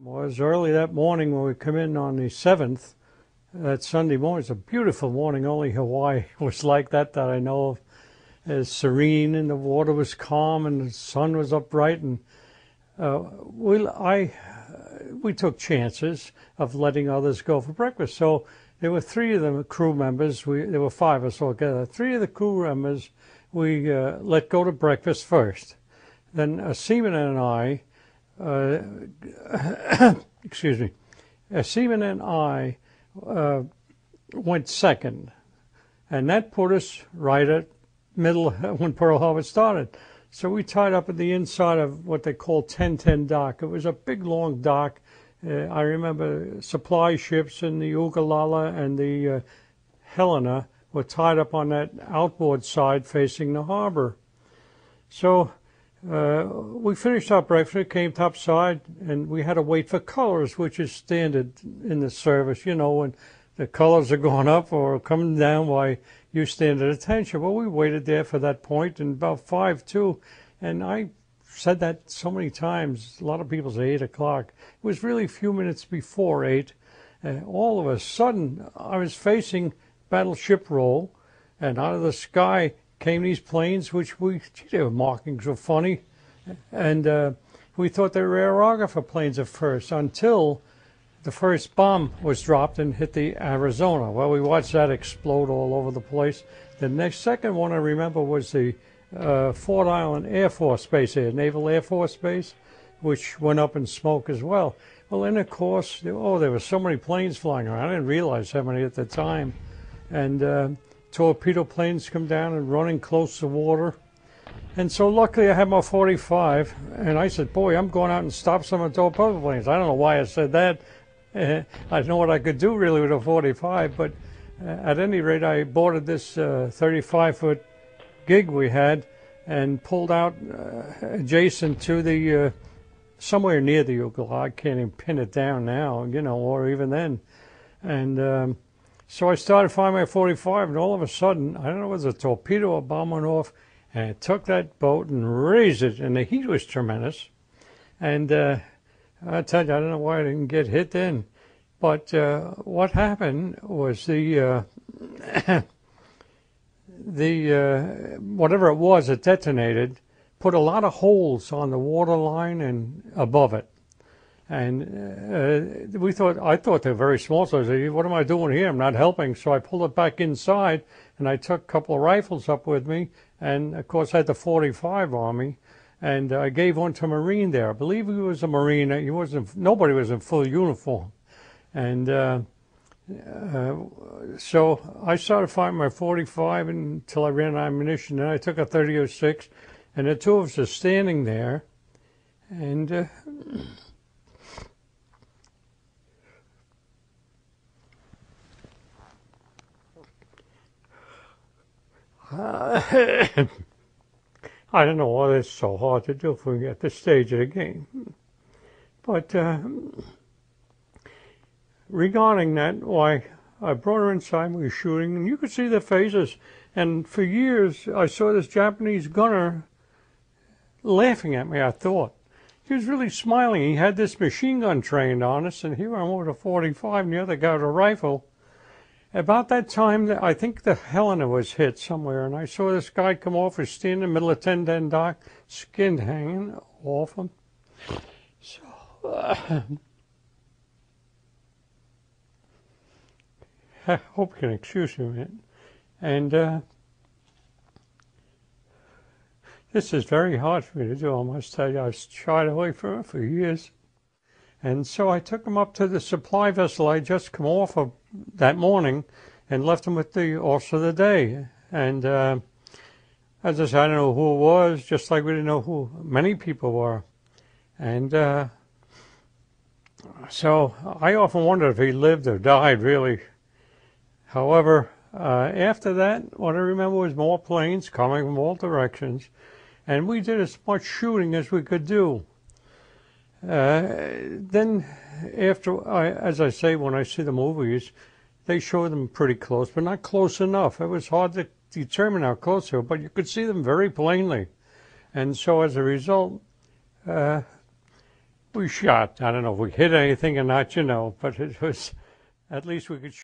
Was early that morning when we come in on the 7th, that Sunday morning. It's a beautiful morning. Only Hawaii was like that I know of. As serene, and the water was calm, and the sun was up bright, and we took chances of letting others go for breakfast. So there were three of the crew members. There were five of us altogether. Three of the crew members we let go to breakfast first. Then a seaman and I, excuse me, a seaman and I went second, and that put us right at middle when Pearl Harbor started. So we tied up at the inside of what they call 1010 dock. It was a big, long dock. I remember supply ships in the Ogallala and the Helena were tied up on that outboard side facing the harbor. So we finished our breakfast, came topside, and we had to wait for colors, which is standard in the service. You know, when the colors are going up or coming down, why you stand at attention. Well, we waited there for that point, and about 5:02, and I said that so many times. A lot of people say 8 o'clock. It was really a few minutes before 8. All of a sudden, I was facing battleship roll, and out of the sky came these planes, which their markings were funny, and we thought they were aerographer planes at first, until the first bomb was dropped and hit the Arizona. Well, we watched that explode all over the place. The second one I remember was the Fort Island Air Force Base here, Naval Air Force Base, which went up in smoke as well. Well, then, of course, there were so many planes flying around. I didn't realize how many at the time. And torpedo planes come down and running close to water. And so luckily I had my 45, and I said, boy, I'm going out and stop some of the torpedo planes. I don't know why I said that. I didn't know what I could do really with a 45, but at any rate, I boarded this 35-foot gig we had and pulled out adjacent to the, somewhere near the Ogallala. I can't even pin it down now, you know, or even then. And so I started firing my 45, and all of a sudden, I don't know whether it was a torpedo or bomb went off, and it took that boat and raised it, and the heat was tremendous. And I tell you, I don't know why I didn't get hit then. But what happened was the whatever it was that detonated put a lot of holes on the water line and above it. And I thought they were very small, so I said, what am I doing here? I'm not helping. So I pulled it back inside, and I took a couple of rifles up with me, and of course I had the 45 on me, and I gave one to a Marine there. I believe he was a Marine. Nobody was in full uniform. And so I started firing my 45 until I ran out of ammunition. Then I took a 30-06, and the two of us are standing there, and I don't know why it's so hard to do if we get this stage of the game. But regarding that, why, I brought her inside, we were shooting, and you could see their faces. And for years, I saw this Japanese gunner laughing at me, I thought. He was really smiling. He had this machine gun trained on us, and here I'm with a 45, and the other guy with a rifle. About that time, I think the Helena was hit somewhere, and I saw this guy come off and stand in the middle of 1010 dock, skin hanging off him. So, I hope you can excuse me a minute. And this is very hard for me to do, I must tell you. I've shied away from it for years. And so I took him up to the supply vessel I just come off of that morning and left him with the officer of the day. And as I said, I don't know who it was, just like we didn't know who many people were. And so I often wondered if he lived or died, really. However, after that, what I remember was more planes coming from all directions, and we did as much shooting as we could do. Then, as I say, when I see the movies, they show them pretty close, but not close enough. It was hard to determine how close they were, but you could see them very plainly. And so as a result, We shot. I don't know if we hit anything or not, but it was, at least we could